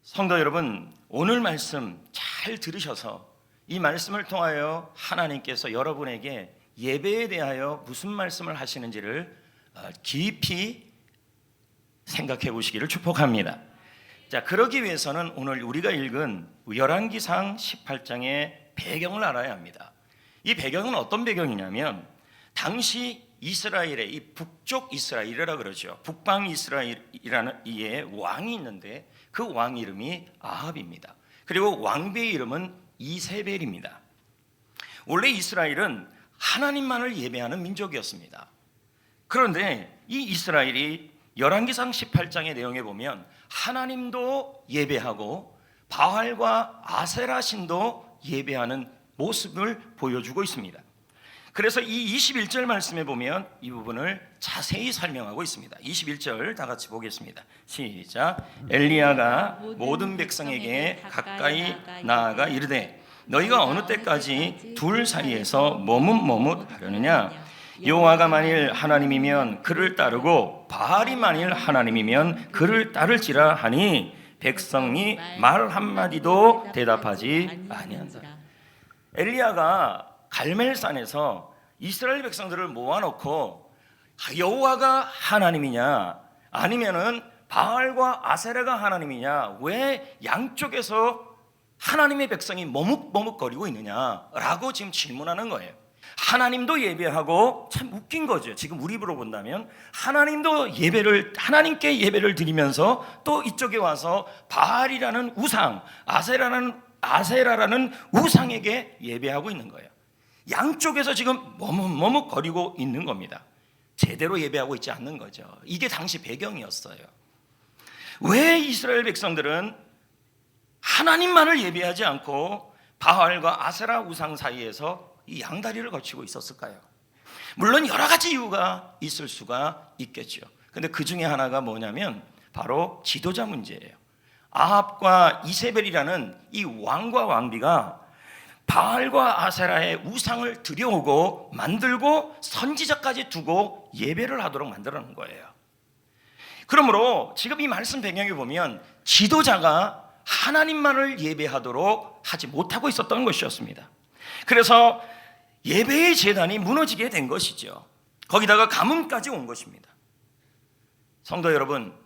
성도 여러분, 오늘 말씀 잘 들으셔서 이 말씀을 통하여 하나님께서 여러분에게 예배에 대하여 무슨 말씀을 하시는지를 깊이 생각해 보시기를 축복합니다. 자, 그러기 위해서는 오늘 우리가 읽은 열왕기상 18장의 배경을 알아야 합니다. 이 배경은 어떤 배경이냐면 당시 이스라엘의 이 북쪽 이스라엘이라 그러죠. 북방 이스라엘이라는 이에 왕이 있는데 그 왕 이름이 아합입니다. 그리고 왕비의 이름은 이세벨입니다. 원래 이스라엘은 하나님만을 예배하는 민족이었습니다. 그런데 이 이스라엘이 열왕기상 18장의 내용에 보면 하나님도 예배하고 바알과 아세라 신도 예배하는 모습을 보여주고 있습니다. 그래서 이 21절 말씀에 보면 이 부분을 자세히 설명하고 있습니다. 21절 다 같이 보겠습니다. 시작. 엘리야가 모든 백성에게 가까이 나아가 이르되 너희가 어느 때까지 둘 사이에서 머뭇머뭇하려느냐? 여호와가 만일 하나님이면 그를 따르고 바알이 만일 하나님이면 그를 따를지라 하니 백성이 말 한마디도 대답하지 아니한다. 엘리야가 갈멜산에서 이스라엘 백성들을 모아놓고 여호와가 하나님이냐 아니면은 바알과 아세라가 하나님이냐, 왜 양쪽에서 하나님의 백성이 머뭇머뭇거리고 있느냐라고 지금 질문하는 거예요. 하나님도 예배하고, 참 웃긴 거죠. 지금 우리 입으로 본다면 하나님도 하나님께 예배를 드리면서 또 이쪽에 와서 바알이라는 우상, 아세라라는 우상에게 예배하고 있는 거예요. 양쪽에서 지금 머뭇머뭇거리고 있는 겁니다. 제대로 예배하고 있지 않는 거죠. 이게 당시 배경이었어요. 왜 이스라엘 백성들은 하나님만을 예배하지 않고 바알과 아세라 우상 사이에서 이 양다리를 거치고 있었을까요? 물론 여러 가지 이유가 있을 수가 있겠죠. 근데 그 중에 하나가 뭐냐면 바로 지도자 문제예요. 아합과 이세벨이라는 이 왕과 왕비가 바알과 아세라의 우상을 들여오고 만들고 선지자까지 두고 예배를 하도록 만들어놓은 거예요. 그러므로 지금 이 말씀 배경에 보면 지도자가 하나님만을 예배하도록 하지 못하고 있었던 것이었습니다. 그래서 예배의 제단이 무너지게 된 것이죠. 거기다가 가뭄까지 온 것입니다. 성도 여러분,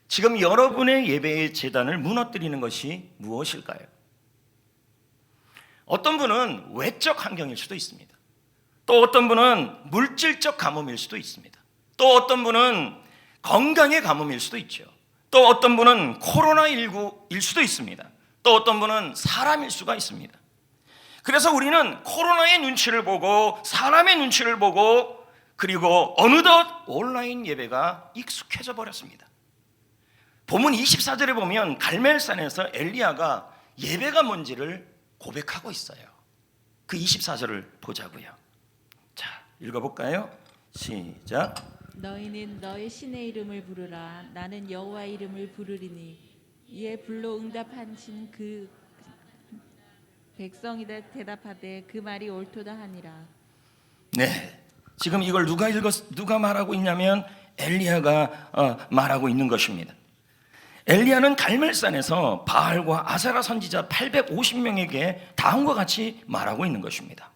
지금 여러분의 예배의 제단을 무너뜨리는 것이 무엇일까요? 어떤 분은 외적 환경일 수도 있습니다. 또 어떤 분은 물질적 가뭄일 수도 있습니다. 또 어떤 분은 건강의 가뭄일 수도 있죠. 또 어떤 분은 코로나19일 수도 있습니다. 또 어떤 분은 사람일 수가 있습니다. 그래서 우리는 코로나의 눈치를 보고 사람의 눈치를 보고 그리고 어느덧 온라인 예배가 익숙해져 버렸습니다. 본문 24절에 보면 갈멜산에서 엘리야가 예배가 뭔지를 고백하고 있어요. 그 24절을 보자고요. 자, 읽어볼까요? 시작. 너희는 너희 신의 이름을 부르라. 나는 여호와 이름을 부르리니 이에 불로 응답하신 그 백성이 대답하되 그 말이 옳도다 하니라. 네, 지금 이걸 누가 말하고 있냐면 엘리야가 말하고 있는 것입니다. 엘리야는 갈멜산에서 바알과 아세라 선지자 850명에게 다음과 같이 말하고 있는 것입니다.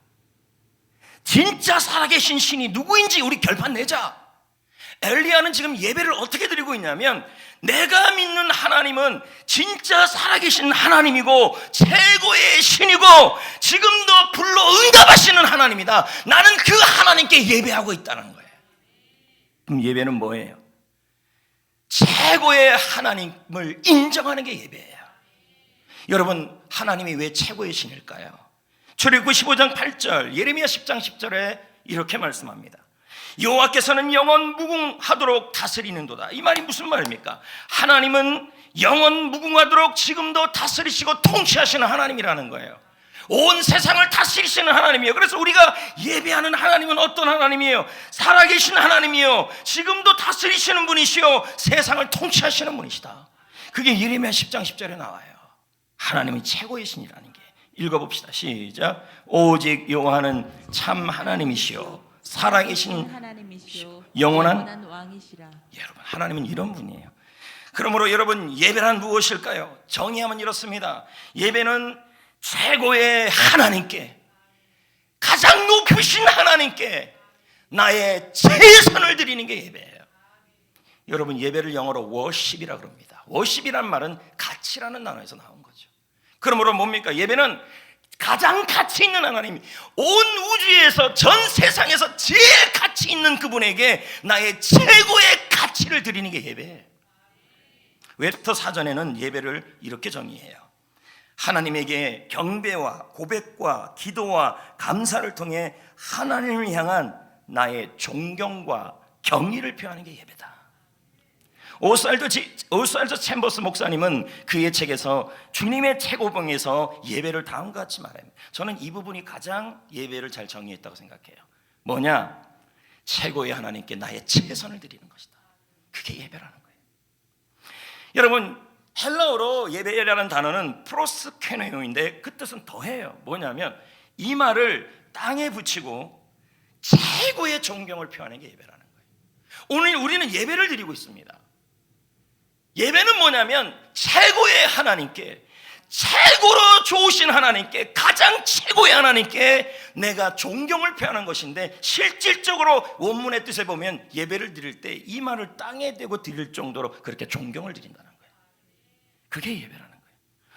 진짜 살아계신 신이 누구인지 우리 결판 내자. 엘리야는 지금 예배를 어떻게 드리고 있냐면 내가 믿는 하나님은 진짜 살아계신 하나님이고 최고의 신이고 지금도 불로 응답하시는 하나님이다. 나는 그 하나님께 예배하고 있다는 거예요. 그럼 예배는 뭐예요? 최고의 하나님을 인정하는 게 예배예요. 여러분, 하나님이 왜 최고의 신일까요? 출애굽기 15장 8절, 예레미야 10장 10절에 이렇게 말씀합니다. 여호와께서는 영원 무궁하도록 다스리는도다. 이 말이 무슨 말입니까? 하나님은 영원 무궁하도록 지금도 다스리시고 통치하시는 하나님이라는 거예요. 온 세상을 다스리시는 하나님이에요. 그래서 우리가 예배하는 하나님은 어떤 하나님이에요? 살아계신 하나님이요, 지금도 다스리시는 분이시요, 세상을 통치하시는 분이시다. 그게 예레미야 10장 10절에 나와요. 하나님이 최고의 신이라는 게. 읽어봅시다. 시작. 오직 여호와는 참 하나님이시요 살아계신 하나님이시요 영원한 왕이시라. 여러분, 하나님은 이런 분이에요. 그러므로 여러분, 예배란 무엇일까요? 정의하면 이렇습니다. 예배는 최고의 하나님께, 가장 높으신 하나님께 나의 최선을 드리는 게 예배예요. 여러분, 예배를 영어로 워십이라고 그럽니다. 워십이란 말은 가치라는 단어에서 나온 거죠. 그러므로 뭡니까? 예배는 가장 가치 있는 하나님, 온 우주에서, 전 세상에서 제일 가치 있는 그분에게 나의 최고의 가치를 드리는 게 예배예요. 웹스터 사전에는 예배를 이렇게 정의해요. 하나님에게 경배와 고백과 기도와 감사를 통해 하나님을 향한 나의 존경과 경의를 표하는 게 예배다. 오스왈드 챔버스 목사님은 그의 책에서 주님의 최고봉에서 예배를 다음과 같이 말합니다. 저는 이 부분이 가장 예배를 잘 정의했다고 생각해요. 뭐냐? 최고의 하나님께 나의 최선을 드리는 것이다. 그게 예배라는 거예요. 여러분, 헬라어로 예배라는 단어는 프로스케네오인데 그 뜻은 더해요. 뭐냐면 이 말을 땅에 붙이고 최고의 존경을 표하는 게 예배라는 거예요. 오늘 우리는 예배를 드리고 있습니다. 예배는 뭐냐면 최고의 하나님께, 최고로 좋으신 하나님께, 가장 최고의 하나님께 내가 존경을 표하는 것인데, 실질적으로 원문의 뜻에 보면 예배를 드릴 때 이 말을 땅에 대고 드릴 정도로 그렇게 존경을 드린다는 거예요. 그게 예배라는 거예요.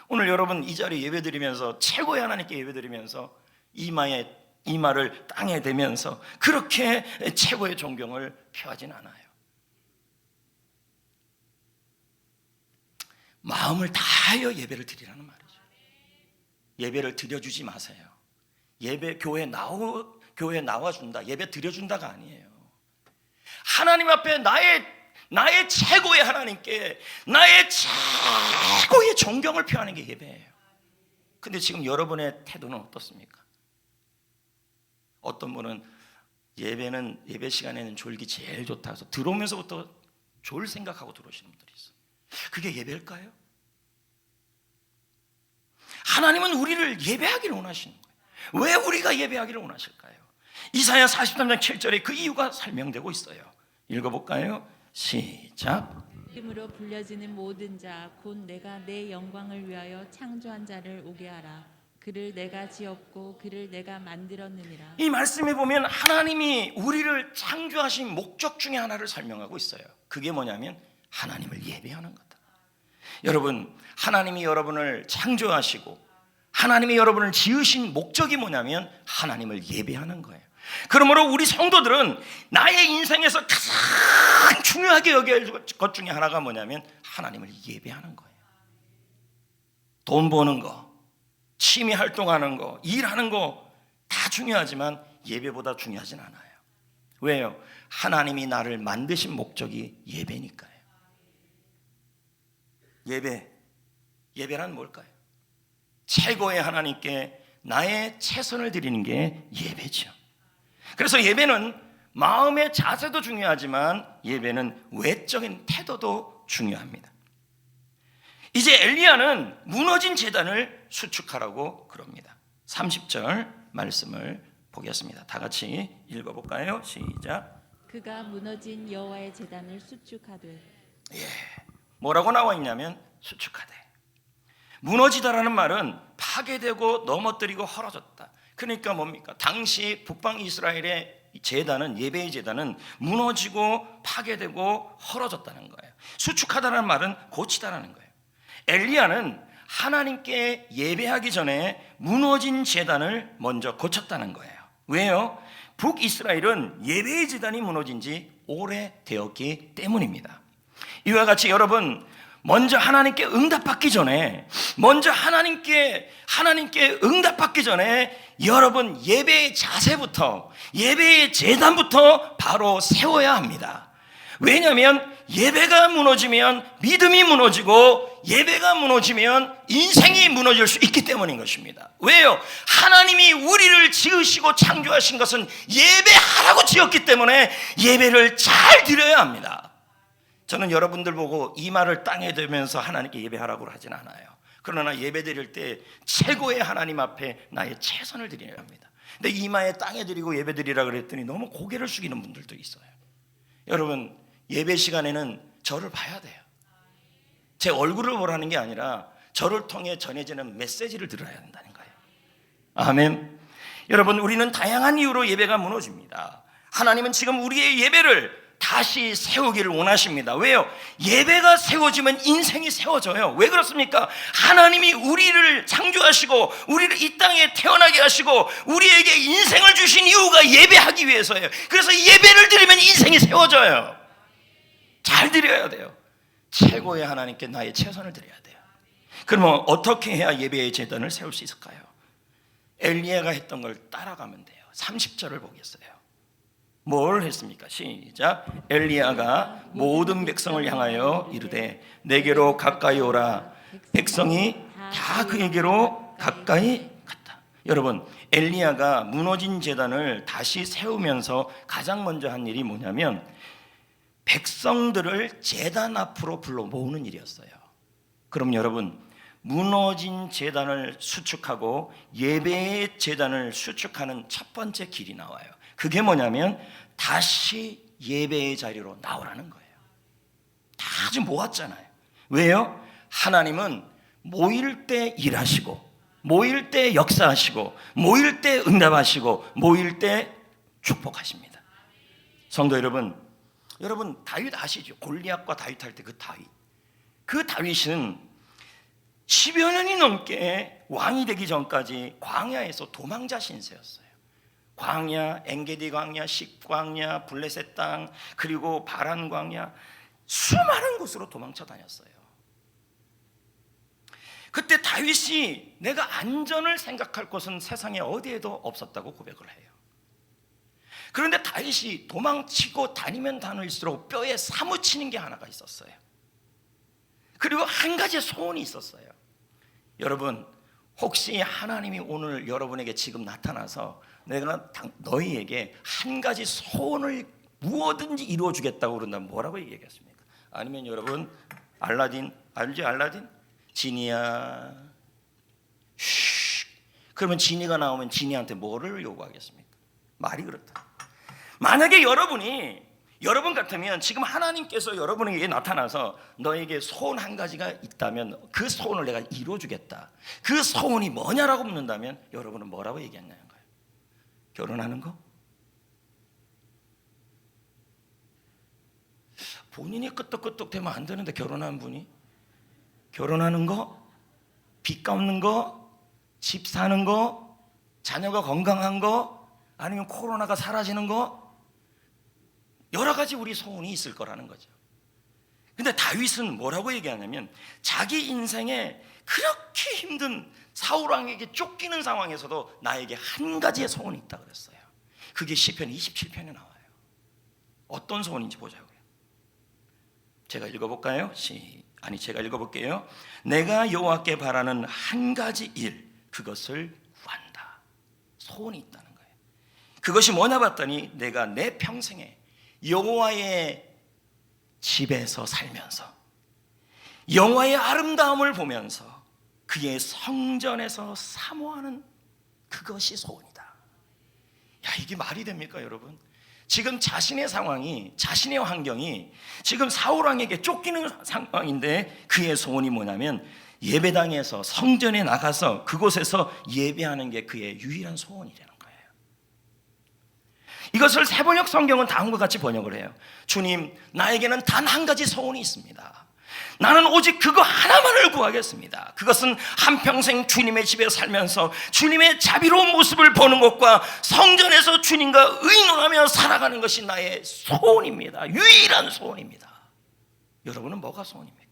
오늘 여러분 이 자리에 예배 드리면서, 최고의 하나님께 예배 드리면서 이 말을 땅에 대면서 그렇게 최고의 존경을 표하진 않아요. 마음을 다하여 예배를 드리라는 말이죠. 예배를 드려주지 마세요. 예배 교회 나와준다, 예배 드려준다가 아니에요. 하나님 앞에 나의 최고의 하나님께 나의 최고의 존경을 표하는 게 예배예요. 근데 지금 여러분의 태도는 어떻습니까? 어떤 분은 예배 시간에는 졸기 제일 좋다 해서 들어오면서부터 졸 생각하고 들어오시는 분들이 있어요. 그게 예배일까요? 하나님은 우리를 예배하기를 원하시는 거예요. 왜 우리가 예배하기를 원하실까요? 이사야 43장 7절에 그 이유가 설명되고 있어요. 읽어볼까요? 시작. 이름으로 불려지는 모든 자 곧 내가 내 영광을 위하여 창조한 자를 오게 하라. 그를 내가 지었고 그를 내가 만들었느니라. 이 말씀에 보면 하나님이 우리를 창조하신 목적 중에 하나를 설명하고 있어요. 그게 뭐냐면 하나님을 예배하는 거다. 여러분, 하나님이 여러분을 창조하시고 하나님이 여러분을 지으신 목적이 뭐냐면 하나님을 예배하는 거예요. 그러므로 우리 성도들은 나의 인생에서 가장 중요하게 여겨야 할 것 중에 하나가 뭐냐면 하나님을 예배하는 거예요. 돈 버는 거, 취미 활동하는 거, 일하는 거 다 중요하지만 예배보다 중요하진 않아요. 왜요? 하나님이 나를 만드신 목적이 예배니까요. 예배란 뭘까요? 최고의 하나님께 나의 최선을 드리는 게 예배죠. 그래서 예배는 마음의 자세도 중요하지만 예배는 외적인 태도도 중요합니다. 이제 엘리야는 무너진 제단을 수축하라고 그럽니다. 30절 말씀을 보겠습니다. 다 같이 읽어볼까요? 시작. 그가 무너진 여호와의 제단을 수축하되. 뭐라고 나와 있냐면 수축하되. 무너지다라는 말은 파괴되고 넘어뜨리고 헐어졌다. 그러니까 뭡니까? 당시 북방 이스라엘의 제단은, 예배의 제단은 무너지고 파괴되고 헐어졌다는 거예요. 수축하다는 말은 고치다라는 거예요. 엘리야는 하나님께 예배하기 전에 무너진 제단을 먼저 고쳤다는 거예요. 왜요? 북이스라엘은 예배의 제단이 무너진 지 오래되었기 때문입니다. 이와 같이 여러분, 먼저 하나님께 응답받기 전에, 응답받기 전에 여러분 예배의 자세부터, 예배의 제단부터 바로 세워야 합니다. 왜냐하면 예배가 무너지면 믿음이 무너지고, 예배가 무너지면 인생이 무너질 수 있기 때문인 것입니다. 왜요? 하나님이 우리를 지으시고 창조하신 것은 예배하라고 지었기 때문에 예배를 잘 드려야 합니다. 저는 여러분들 보고 이 말을 땅에 대면서 하나님께 예배하라고 하진 않아요. 그러나 예배 드릴 때 최고의 하나님 앞에 나의 최선을 드려야 합니다. 근데 이마에 땅에 드리고 예배 드리라 그랬더니 너무 고개를 숙이는 분들도 있어요. 여러분, 예배 시간에는 저를 봐야 돼요. 제 얼굴을 보라는 게 아니라 저를 통해 전해지는 메시지를 들어야 한다는 거예요. 아멘. 여러분, 우리는 다양한 이유로 예배가 무너집니다. 하나님은 지금 우리의 예배를 다시 세우기를 원하십니다. 왜요? 예배가 세워지면 인생이 세워져요. 왜 그렇습니까? 하나님이 우리를 창조하시고 우리를 이 땅에 태어나게 하시고 우리에게 인생을 주신 이유가 예배하기 위해서예요. 그래서 예배를 드리면 인생이 세워져요. 잘 드려야 돼요. 최고의 하나님께 나의 최선을 드려야 돼요. 그러면 어떻게 해야 예배의 제단을 세울 수 있을까요? 엘리야가 했던 걸 따라가면 돼요. 30절을 보겠어요. 뭘 했습니까? 시작. 엘리야가 모든 백성을 향하여 이르되 내게로 가까이 오라. 백성이 다 그에게로 가까이 갔다. 여러분, 엘리야가 무너진 제단을 다시 세우면서 가장 먼저 한 일이 뭐냐면 백성들을 제단 앞으로 불러 모으는 일이었어요. 그럼 여러분, 무너진 제단을 수축하고 예배의 제단을 수축하는 첫 번째 길이 나와요. 그게 뭐냐면 다시 예배의 자리로 나오라는 거예요. 다 지금 모았잖아요. 왜요? 하나님은 모일 때 일하시고 모일 때 역사하시고 모일 때 응답하시고 모일 때 축복하십니다. 성도 여러분, 다윗 아시죠? 골리앗과 다윗 할 때 그 다윗은 10여 년이 넘게 왕이 되기 전까지 광야에서 도망자 신세였어요. 광야, 엔게디 광야, 식광야, 블레셋 땅, 그리고 바란 광야, 수많은 곳으로 도망쳐 다녔어요. 그때 다윗이 내가 안전을 생각할 곳은 세상에 어디에도 없었다고 고백을 해요. 그런데 다윗이 도망치고 다니면 다닐수록 뼈에 사무치는 게 하나가 있었어요. 그리고 한 가지 소원이 있었어요. 여러분, 혹시 하나님이 오늘 여러분에게 지금 나타나서 내가 너희에게 한 가지 소원을 무엇든지 이루어 주겠다고 그런다면 뭐라고 얘기하겠습니까? 아니면 여러분, 알라딘 알지? 알라딘? 지니야, 그러면 지니가 나오면 지니한테 뭐를 요구하겠습니까? 말이 그렇다. 만약에 여러분 같으면 지금 하나님께서 여러분에게 나타나서 너에게 소원 한 가지가 있다면 그 소원을 내가 이루어주겠다. 그 소원이 뭐냐라고 묻는다면 여러분은 뭐라고 얘기했냐는 거예요. 결혼하는 거? 본인이 끄떡끄떡 되면 안 되는데 결혼한 분이? 결혼하는 거? 빚 갚는 거? 집 사는 거? 자녀가 건강한 거? 아니면 코로나가 사라지는 거? 여러 가지 우리 소원이 있을 거라는 거죠. 근데 다윗은 뭐라고 얘기하냐면 자기 인생에 그렇게 힘든 사울 왕에게 쫓기는 상황에서도 나에게 한 가지의 소원이 있다 그랬어요. 그게 시편 27편에 나와요. 어떤 소원인지 보자고요. 제가 읽어볼까요? 제가 읽어볼게요. 내가 여호와께 바라는 한 가지 일, 그것을 구한다. 소원이 있다는 거예요. 그것이 뭐냐 봤더니 내가 내 평생에 여호와의 집에서 살면서 여호와의 아름다움을 보면서 그의 성전에서 사모하는 그것이 소원이다. 야, 이게 말이 됩니까, 여러분? 지금 자신의 상황이, 자신의 환경이 지금 사울 왕에게 쫓기는 상황인데 그의 소원이 뭐냐면 예배당에서 성전에 나가서 그곳에서 예배하는 게 그의 유일한 소원이라는 거예요. 이것을 세번역 성경은 다음과 같이 번역을 해요. 주님, 나에게는 단 한 가지 소원이 있습니다. 나는 오직 그거 하나만을 구하겠습니다. 그것은 한평생 주님의 집에 살면서 주님의 자비로운 모습을 보는 것과 성전에서 주님과 의논하며 살아가는 것이 나의 소원입니다. 유일한 소원입니다. 여러분은 뭐가 소원입니까?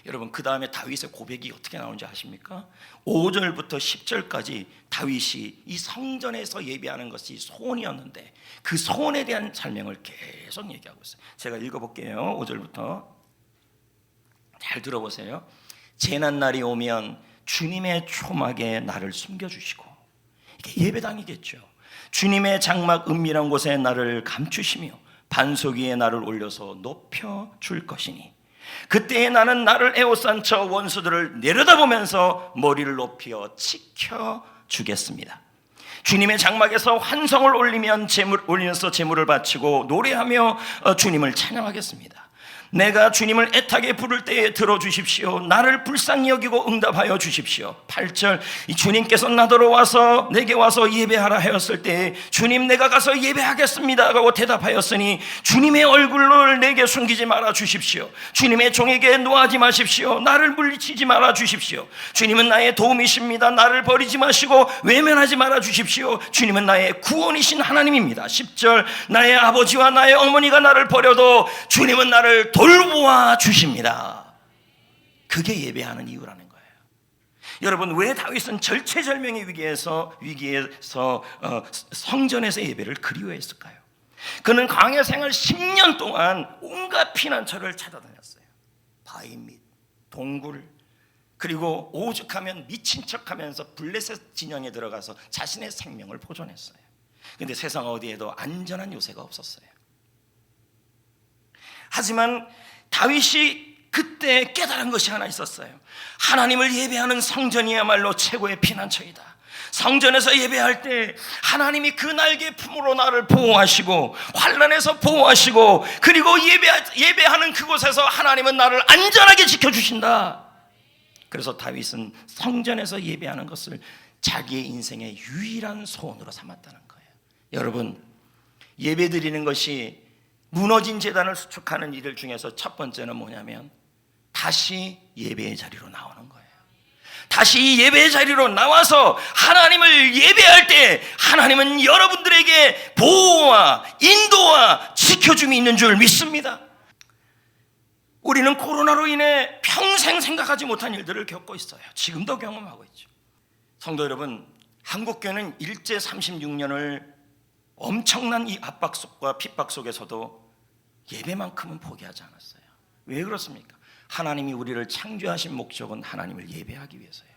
여러분, 그 다음에 다윗의 고백이 어떻게 나오는지 아십니까? 5절부터 10절까지 다윗이 이 성전에서 예배하는 것이 소원이었는데 그 소원에 대한 설명을 계속 얘기하고 있어요. 제가 읽어볼게요. 5절부터 잘 들어보세요. 재난날이 오면 주님의 초막에 나를 숨겨주시고, 이게 예배당이겠죠. 주님의 장막 은밀한 곳에 나를 감추시며 반석 위에 나를 올려서 높여줄 것이니 그때에 나는 나를 에워싼 저 원수들을 내려다보면서 머리를 높여 지켜주겠습니다. 주님의 장막에서 환성을 올리면서 제물을 바치고 노래하며 주님을 찬양하겠습니다. 내가 주님을 애타게 부를 때에 들어주십시오. 나를 불쌍히 여기고 응답하여 주십시오. 8절, 이 주님께서 나더러 와서 내게 와서 예배하라 하였을 때 주님 내가 가서 예배하겠습니다 하고 대답하였으니 주님의 얼굴을 내게 숨기지 말아 주십시오. 주님의 종에게 노하지 마십시오. 나를 물리치지 말아 주십시오. 주님은 나의 도움이십니다. 나를 버리지 마시고 외면하지 말아 주십시오. 주님은 나의 구원이신 하나님입니다. 10절, 나의 아버지와 나의 어머니가 나를 버려도 주님은 나를 돌보아 주십니다. 그게 예배하는 이유라는 거예요. 여러분, 왜 다윗은 절체절명의 위기에서 성전에서 예배를 그리워했을까요? 그는 광야 생활 10년 동안 온갖 피난처를 찾아다녔어요. 바위 및 동굴, 그리고 오죽하면 미친 척하면서 블레셋 진영에 들어가서 자신의 생명을 보존했어요. 그런데 세상 어디에도 안전한 요새가 없었어요. 하지만 다윗이 그때 깨달은 것이 하나 있었어요. 하나님을 예배하는 성전이야말로 최고의 피난처이다. 성전에서 예배할 때 하나님이 그 날개 품으로 나를 보호하시고 환난에서 보호하시고, 그리고 예배하는 그곳에서 하나님은 나를 안전하게 지켜주신다. 그래서 다윗은 성전에서 예배하는 것을 자기의 인생의 유일한 소원으로 삼았다는 거예요. 여러분, 예배 드리는 것이 무너진 제단을 수축하는 일들 중에서 첫 번째는 뭐냐면 다시 예배의 자리로 나오는 거예요. 다시 예배의 자리로 나와서 하나님을 예배할 때 하나님은 여러분들에게 보호와 인도와 지켜줌이 있는 줄 믿습니다. 우리는 코로나로 인해 평생 생각하지 못한 일들을 겪고 있어요. 지금도 경험하고 있죠. 성도 여러분, 한국교회는 일제 36년을 엄청난 이 압박 속과 핍박 속에서도 예배만큼은 포기하지 않았어요. 왜 그렇습니까? 하나님이 우리를 창조하신 목적은 하나님을 예배하기 위해서예요.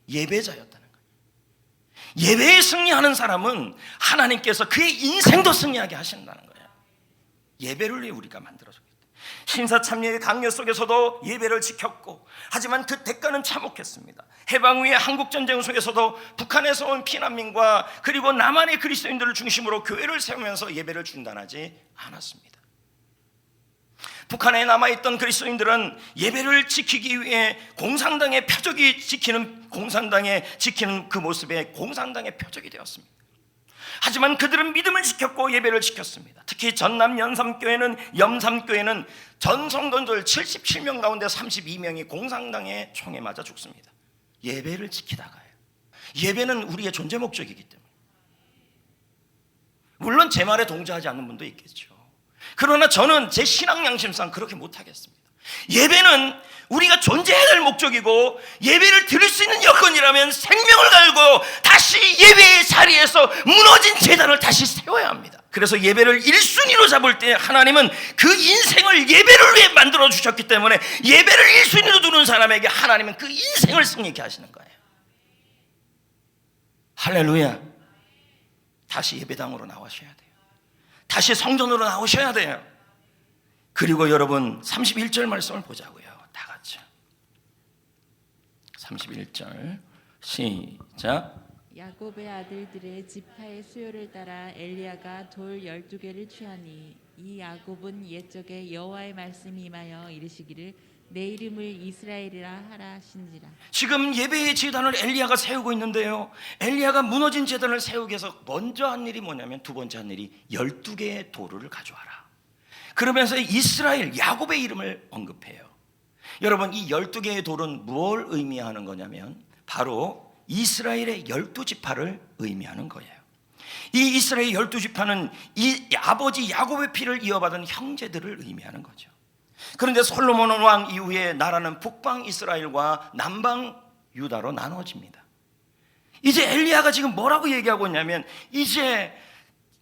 예배자였다는 거예요. 예배에 승리하는 사람은 하나님께서 그의 인생도 승리하게 하신다는 거예요. 예배를 위해 우리가 만들어졌기 때문에. 신사참여의 강요 속에서도 예배를 지켰고, 하지만 그 대가는 참혹했습니다. 해방 후의 한국전쟁 속에서도 북한에서 온 피난민과 그리고 남한의 그리스도인들을 중심으로 교회를 세우면서 예배를 중단하지 않았습니다. 북한에 남아있던 그리스도인들은 예배를 지키기 위해 공산당의 표적이 지키는 그 모습에 공산당의 표적이 되었습니다. 하지만 그들은 믿음을 지켰고 예배를 지켰습니다. 특히 전남 염삼교회는 전 성도들 77명 가운데 32명이 공산당의 총에 맞아 죽습니다. 예배를 지키다가요. 예배는 우리의 존재 목적이기 때문에. 물론 제 말에 동조하지 않는 분도 있겠죠. 그러나 저는 제 신앙 양심상 그렇게 못하겠습니다. 예배는 우리가 존재해야 될 목적이고, 예배를 드릴 수 있는 여건이라면 생명을 걸고 다시 예배의 자리에서 무너진 제단을 다시 세워야 합니다. 그래서 예배를 1순위로 잡을 때 하나님은 그 인생을 예배를 위해 만들어 주셨기 때문에 예배를 1순위로 두는 사람에게 하나님은 그 인생을 승리케 하시는 거예요. 할렐루야. 다시 예배당으로 나오셔야 돼요. 다시 성전으로 나오셔야 돼요. 그리고 여러분 31절 말씀을 보자고요. 다 같이 31절 시작. 야곱의 아들들의 지파의 수요를 따라 엘리야가 돌 12개를 취하니 이 야곱은 옛적에 여호와의 말씀이 임하여 이르시기를 내 이름을 이스라엘이라 하라 하신지라. 지금 예배의 제단을 엘리야가 세우고 있는데요, 엘리야가 무너진 제단을 세우기 위해서 먼저 한 일이 뭐냐면, 두 번째 한 일이 12개의 돌을 가져와라. 그러면서 이스라엘, 야곱의 이름을 언급해요. 여러분, 이 12개의 돌은 무엇을 의미하는 거냐면 바로 이스라엘의 12지파를 의미하는 거예요. 이 이스라엘 12지파는 이 아버지 야곱의 피를 이어받은 형제들을 의미하는 거죠. 그런데 솔로몬 왕 이후에 나라는 북방 이스라엘과 남방 유다로 나눠집니다. 이제 엘리야가 지금 뭐라고 얘기하고 있냐면, 이제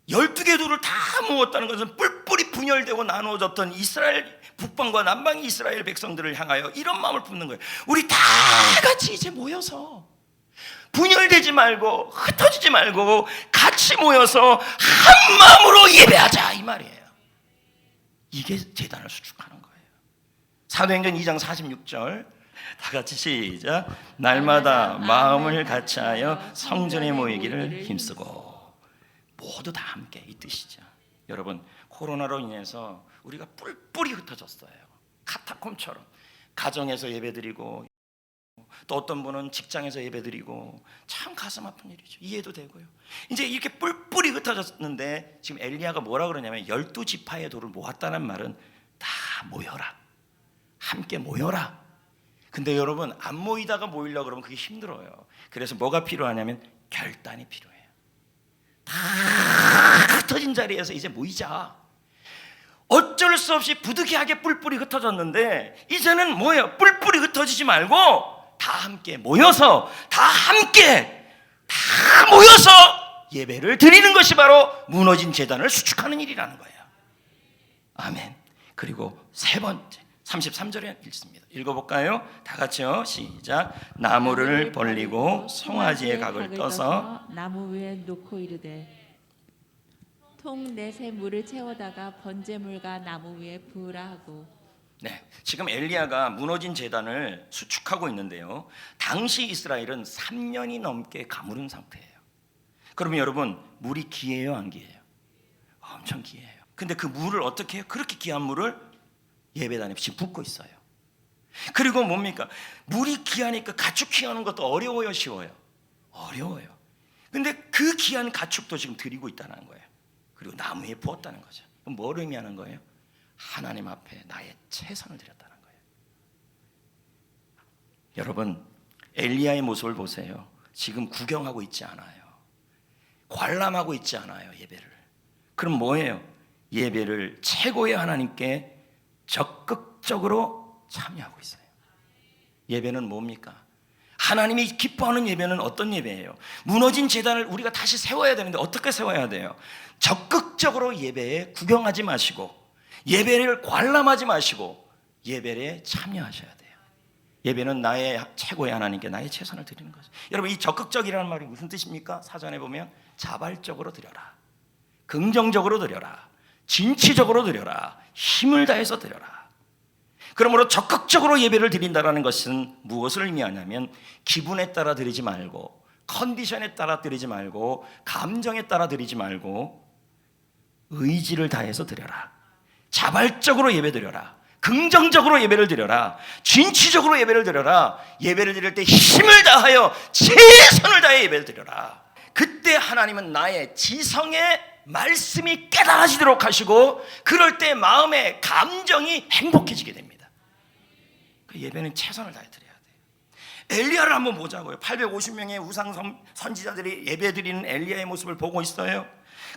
12개 돌을 다 모았다는 것은 뿔뿔이 분열되고 나누어졌던 이스라엘 북방과 남방 이스라엘 백성들을 향하여 이런 마음을 품는 거예요. 우리 다 같이 이제 모여서 분열되지 말고 흩어지지 말고 같이 모여서 한 마음으로 예배하자, 이 말이에요. 이게 제단을 수축하는 거예요. 사도행전 2장 46절 다 같이 시작. 날마다 마음을 같이하여 성전에 모이기를 힘쓰고. 모두 다 함께, 이 뜻이죠. 여러분, 코로나로 인해서 우리가 뿔뿔이 흩어졌어요. 카타콤처럼 가정에서 예배드리고 또 어떤 분은 직장에서 예배드리고 참 가슴 아픈 일이죠. 이해도 되고요. 이제 이렇게 뿔뿔이 흩어졌는데 지금 엘리야가 뭐라 그러냐면 12지파의 돌을 모았다는 말은 다 모여라, 함께 모여라. 근데 여러분 안 모이다가 모이려고 그러면 그게 힘들어요. 그래서 뭐가 필요하냐면 결단이 필요해요. 다 흩어진 자리에서 이제 모이자. 어쩔 수 없이 부득이하게 뿔뿔이 흩어졌는데 이제는 뭐예요? 뿔뿔이 흩어지지 말고 다 함께 모여서 예배를 드리는 것이 바로 무너진 제단을 수축하는 일이라는 거예요. 아멘. 그리고 세 번째 33절에 읽습니다. 읽어볼까요? 다 같이요. 시작. 나무를 벌리고 송아지의 각을 떠서 나무 위에 놓고 이르되 통 넷의 물을 채워다가 번제물과 나무 위에 부으라 하고. 네, 지금 엘리야가 무너진 제단을 수축하고 있는데요. 당시 이스라엘은 3년이 넘게 가무른 상태예요. 그러면 여러분 물이 귀해요, 안 귀해요? 엄청 귀해요. 근데 그 물을 어떻게 해요? 그렇게 귀한 물을 예배단에 지금 붓고 있어요. 그리고 뭡니까? 물이 귀하니까 가축 키우는 것도 어려워요, 쉬워요? 어려워요. 근데 그 귀한 가축도 지금 드리고 있다는 거예요. 그리고 나무에 부었다는 거죠. 그럼 뭘 의미하는 거예요? 하나님 앞에 나의 최선을 드렸다는 거예요. 여러분 엘리야의 모습을 보세요. 지금 구경하고 있지 않아요. 관람하고 있지 않아요, 예배를. 그럼 뭐예요? 예배를 최고의 하나님께 적극적으로 참여하고 있어요. 예배는 뭡니까? 하나님이 기뻐하는 예배는 어떤 예배예요? 무너진 제단을 우리가 다시 세워야 되는데 어떻게 세워야 돼요? 적극적으로 예배에 구경하지 마시고 예배를 관람하지 마시고 예배에 참여하셔야 돼요. 예배는 나의 최고의 하나님께 나의 최선을 드리는 거죠. 여러분 이 적극적이라는 말이 무슨 뜻입니까? 사전에 보면 자발적으로 드려라, 긍정적으로 드려라, 진취적으로 드려라, 힘을 다해서 드려라. 그러므로 적극적으로 예배를 드린다는 것은 무엇을 의미하냐면 기분에 따라 드리지 말고 컨디션에 따라 드리지 말고 감정에 따라 드리지 말고 의지를 다해서 드려라. 자발적으로 예배 드려라. 긍정적으로 예배를 드려라. 진취적으로 예배를 드려라. 예배를 드릴 때 힘을 다하여 최선을 다해 예배를 드려라. 그때 하나님은 나의 지성의 말씀이 깨달아지도록 하시고 그럴 때 마음의 감정이 행복해지게 됩니다. 그 예배는 최선을 다해 드려야 돼요. 엘리야를 한번 보자고요. 850명의 우상 선지자들이 예배 드리는 엘리야의 모습을 보고 있어요.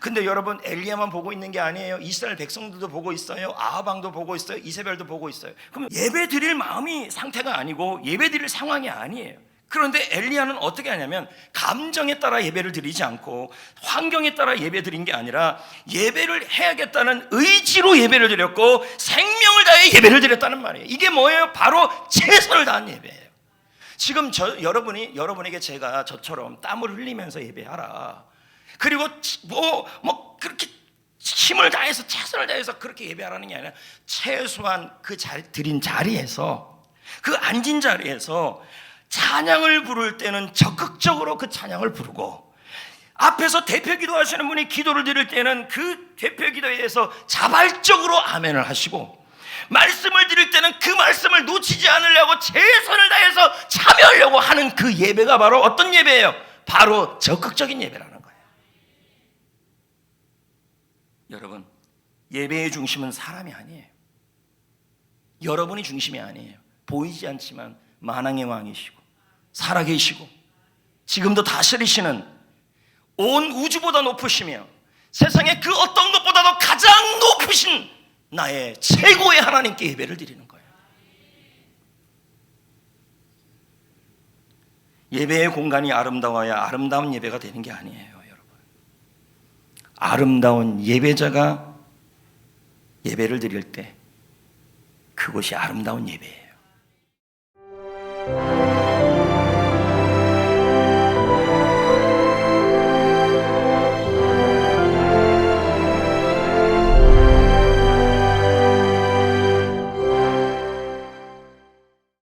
근데 여러분 엘리야만 보고 있는 게 아니에요. 이스라엘 백성들도 보고 있어요. 아합 왕도 보고 있어요. 이세벨도 보고 있어요. 그럼 예배 드릴 마음이 상태가 아니고 예배 드릴 상황이 아니에요. 그런데 엘리야는 어떻게 하냐면 감정에 따라 예배를 드리지 않고 환경에 따라 예배 드린 게 아니라 예배를 해야겠다는 의지로 예배를 드렸고 생명을 다해 예배를 드렸다는 말이에요. 이게 뭐예요? 바로 최선을 다한 예배예요. 지금 여러분에게 제가 저처럼 땀을 흘리면서 예배하라. 그리고 뭐 그렇게 힘을 다해서 최선을 다해서 그렇게 예배하라는 게 아니라 최소한 그 드린 자리에서 그 앉은 자리에서 찬양을 부를 때는 적극적으로 그 찬양을 부르고 앞에서 대표 기도하시는 분이 기도를 드릴 때는 그 대표 기도에 대해서 자발적으로 아멘을 하시고 말씀을 드릴 때는 그 말씀을 놓치지 않으려고 최선을 다해서 참여하려고 하는 그 예배가 바로 어떤 예배예요? 바로 적극적인 예배라는 거예요. 여러분 예배의 중심은 사람이 아니에요. 여러분이 중심이 아니에요. 보이지 않지만 만왕의 왕이시고 살아계시고 지금도 다스리시는 온 우주보다 높으시며 세상의 그 어떤 것보다도 가장 높으신 나의 최고의 하나님께 예배를 드리는 거예요. 예배의 공간이 아름다워야 아름다운 예배가 되는 게 아니에요, 여러분. 아름다운 예배자가 예배를 드릴 때 그것이 아름다운 예배예요.